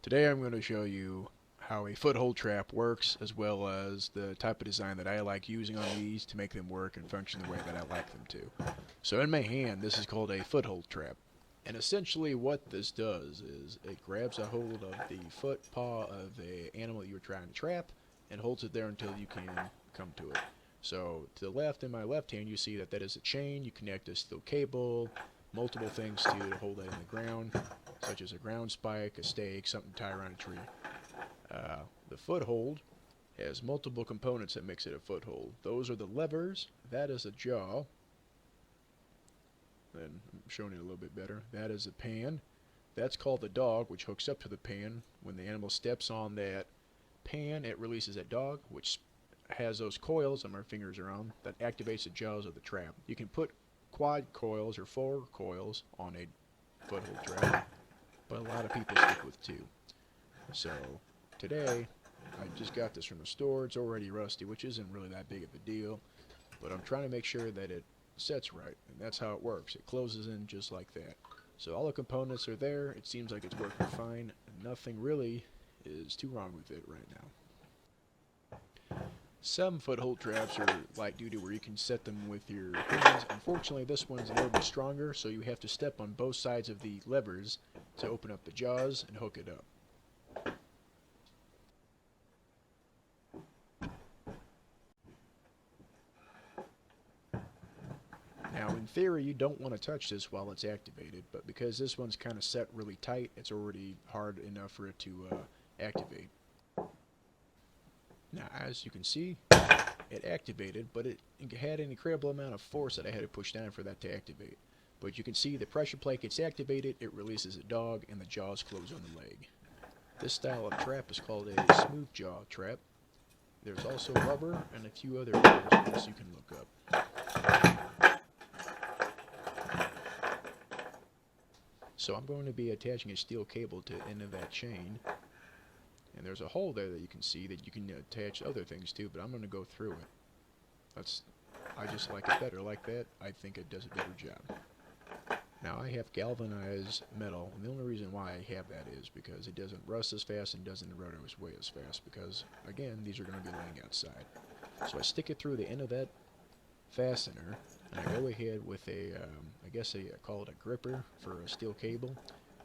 Today I'm going to show you how a foothold trap works, as well as the type of design that I like using on these to make them work and function the way that I like them to. So in my hand, this is called a foothold trap. And essentially what this does is it grabs a hold of the foot paw of the animal you're trying to trap and holds it there until you can come to it. So to the left, in my left hand, you see that is a chain. You connect a steel cable, multiple things to hold that in the ground, such as a ground spike, a stake, something to tie around a tree. The foothold has multiple components that makes it a foothold. Those are the levers. That is a jaw. And I'm showing it a little bit better. That is a pan. That's called the dog, which hooks up to the pan. When the animal steps on that pan, it releases that dog, which has those coils that my fingers are on, that activates the jaws of the trap. You can put quad coils or four coils on a foothold trap, but a lot of people stick with two. So today, I just got this from the store. It's already rusty, which isn't really that big of a deal, but I'm trying to make sure that it sets right, and that's how it works. It closes in just like that. So all the components are there. It seems like it's working fine. Nothing really is too wrong with it right now. Some foothold traps are light duty where you can set them with your hands. Unfortunately, this one's a little bit stronger, so you have to step on both sides of the levers to open up the jaws and hook it up. Now, in theory, you don't want to touch this while it's activated, but because this one's kind of set really tight, it's already hard enough for it to activate. Now, as you can see, it activated, but it had an incredible amount of force that I had to push down for that to activate. But you can see the pressure plate gets activated, it releases a dog, and the jaws close on the leg. This style of trap is called a smooth jaw trap. There's also rubber and a few other ones you can look up. So I'm going to be attaching a steel cable to the end of that chain. And there's a hole there that you can see that you can attach other things to, but I'm going to go through it. I just like it better like that. I think it does a better job. Now I have galvanized metal, and the only reason why I have that is because it doesn't rust as fast and doesn't erode away as fast, because again, these are going to be laying outside. So I stick it through the end of that fastener, and I go ahead with I guess I call it a gripper for a steel cable,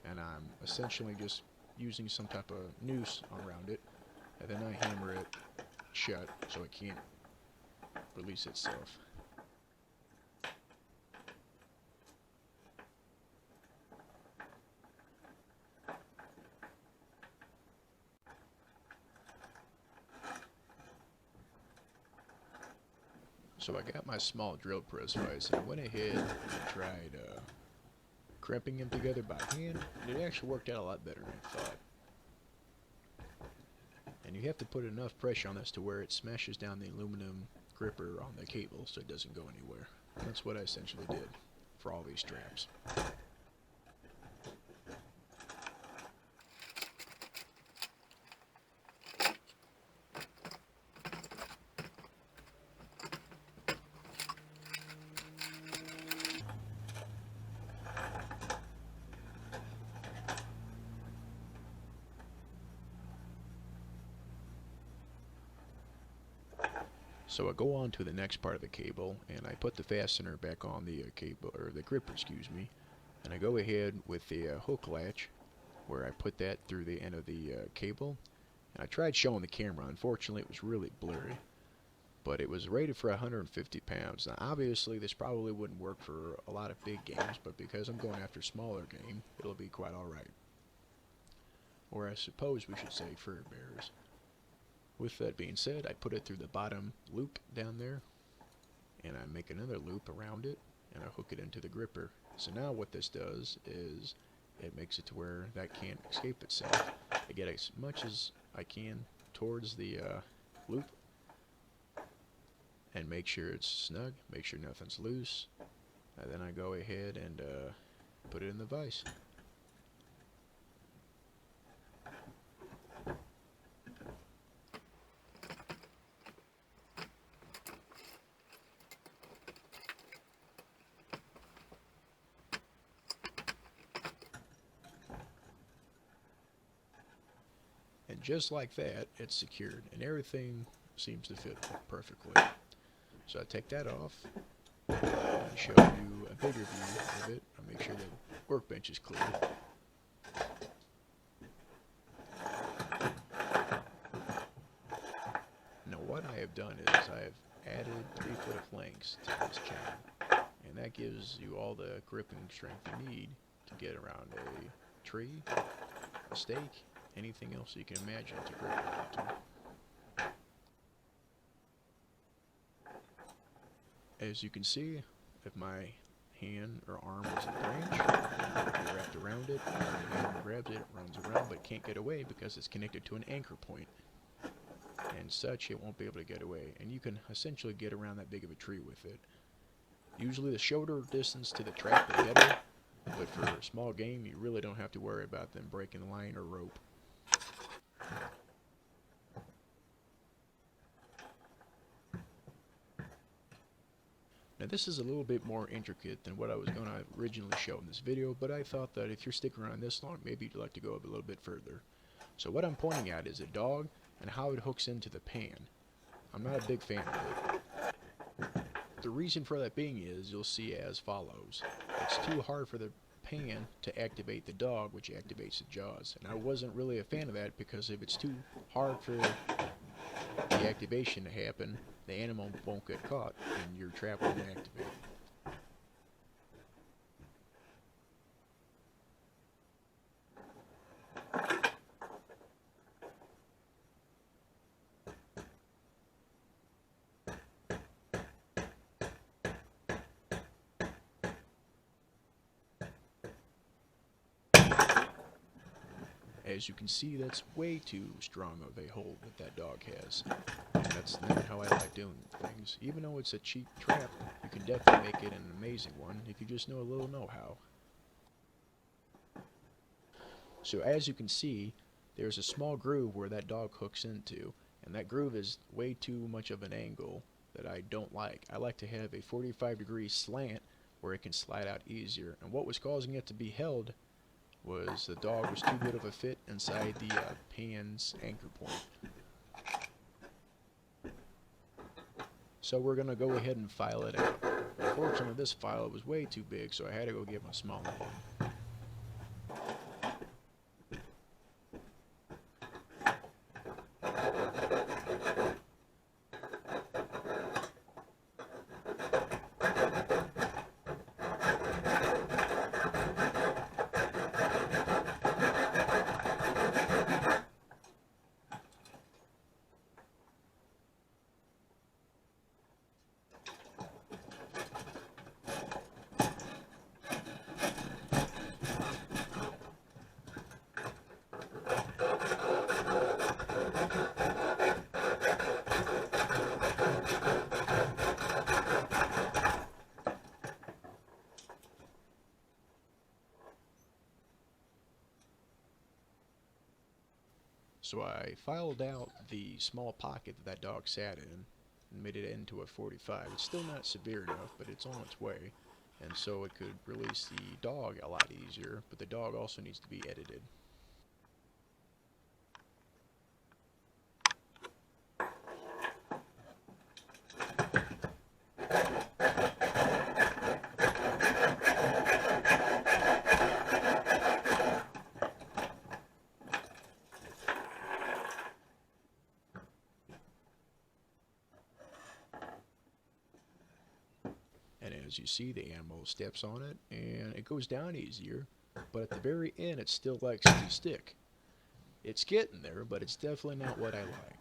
and I'm essentially just using some type of noose around it, and then I hammer it shut so it can't release itself. So I got my small drill press vise, and I went ahead and tried crimping them together by hand, and it actually worked out a lot better than I thought. And you have to put enough pressure on this to where it smashes down the aluminum gripper on the cable so it doesn't go anywhere. That's what I essentially did for all these traps. So I go on to the next part of the cable, and I put the fastener back on the cable, or the gripper, excuse me, and I go ahead with the hook latch, where I put that through the end of the cable, and I tried showing the camera. Unfortunately, it was really blurry, but it was rated for 150 pounds. Now, obviously, this probably wouldn't work for a lot of big games, but because I'm going after smaller game, it'll be quite alright. Or I suppose we should say fur bearers. With that being said, I put it through the bottom loop down there, and I make another loop around it, and I hook it into the gripper. So now what this does is it makes it to where that can't escape itself. I get as much as I can towards the loop, and make sure it's snug, make sure nothing's loose, and then I go ahead and put it in the vise. just like that, it's secured, and everything seems to fit perfectly. So I take that off, and show you a bigger view of it. I'll make sure the workbench is clear. Now what I have done is I have added 3 foot of flanks to this chain, and that gives you all the gripping strength you need to get around a tree, a stake, anything else you can imagine to grip onto. As you can see, if my hand or arm is a branch, you're wrapped around it, and the animal grabs it, runs around, but can't get away because it's connected to an anchor point. And such, it won't be able to get away, and you can essentially get around that big of a tree with it. Usually the shorter distance to the trap the better, but for small game you really don't have to worry about them breaking line or rope. Now this is a little bit more intricate than what I was going to originally show in this video, but I thought that if you're sticking around this long, maybe you'd like to go a little bit further. So what I'm pointing at is a dog and how it hooks into the pan. I'm not a big fan of it. The reason for that being is you'll see as follows. It's too hard for the pan to activate the dog, which activates the jaws. And I wasn't really a fan of that because if it's too hard for the activation to happen, the animal won't get caught and your trap won't activate. As you can see, that's way too strong of a hold that dog has. And that's not how I like doing things. Even though it's a cheap trap, you can definitely make it an amazing one if you just know a little know-how. So as you can see, there's a small groove where that dog hooks into, and that groove is way too much of an angle that I don't like. I like to have a 45-degree slant where it can slide out easier, and what was causing it to be held was the dog was too good of a fit inside the pan's anchor point. So we're going to go ahead and file it out. Unfortunately, this file was way too big, so I had to go get my small one. So I filed out the small pocket that dog sat in and made it into a 45. It's still not severe enough, but it's on its way. And so it could release the dog a lot easier, but the dog also needs to be edited. And as you see, the animal steps on it and it goes down easier, but at the very end it still likes to stick. It's getting there, but it's definitely not what I like.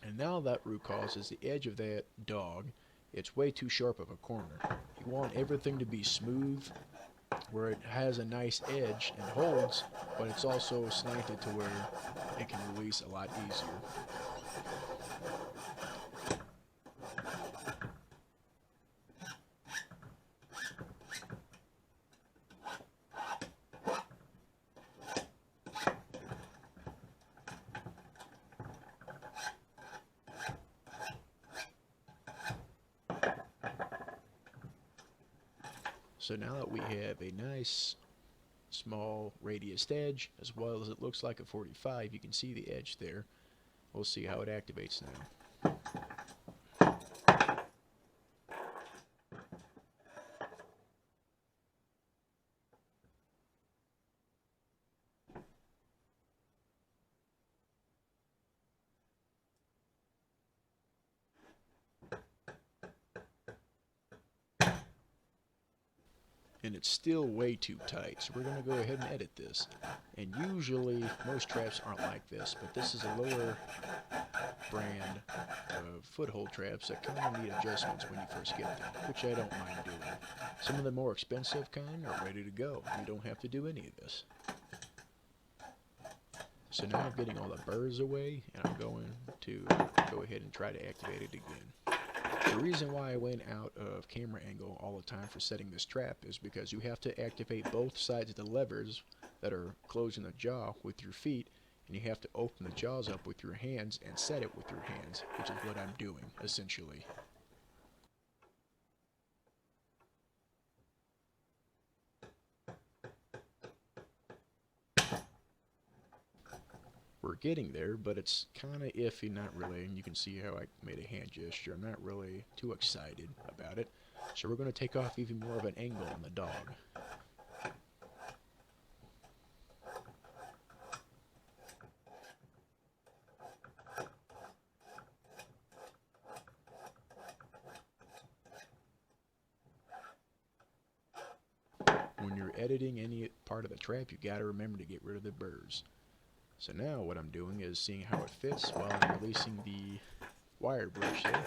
And now that root cause is the edge of that dog. It's way too sharp of a corner. You want everything to be smooth, where it has a nice edge and holds, but it's also slanted to where it can release a lot easier. So now that we have a nice small radiused edge, as well as it looks like a 45. You can see the edge there. We'll see how it activates now. And it's still way too tight, so we're going to go ahead and edit this. And usually most traps aren't like this, but this is a lower brand of foothold traps that kind of need adjustments when you first get them, which I don't mind doing. Some of the more expensive kind are ready to go. You don't have to do any of this. So now I'm getting all the burrs away, and I'm going to go ahead and try to activate it again. The reason why I went out of camera angle all the time for setting this trap is because you have to activate both sides of the levers that are closing the jaw with your feet, and you have to open the jaws up with your hands and set it with your hands, which is what I'm doing, essentially. We're getting there, but it's kind of iffy, not really, and you can see how I made a hand gesture. I'm not really too excited about it, so we're going to take off even more of an angle on the dog. When you're editing any part of the trap, you got to remember to get rid of the burrs. So now what I'm doing is seeing how it fits while I'm releasing the wire brush there.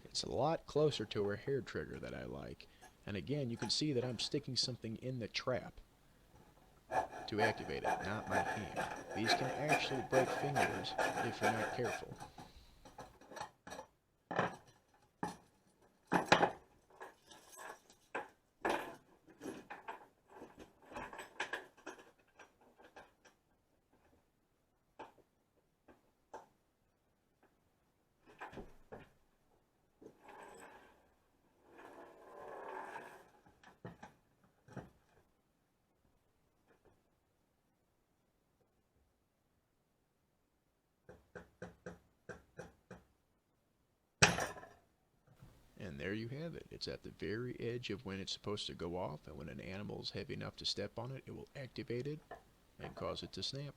It's a lot closer to a hair trigger that I like. And again, you can see that I'm sticking something in the trap to activate it, not my hand. These can actually break fingers if you're not careful. And there you have it. It's at the very edge of when it's supposed to go off, and when an animal is heavy enough to step on it, it will activate it and cause it to snap.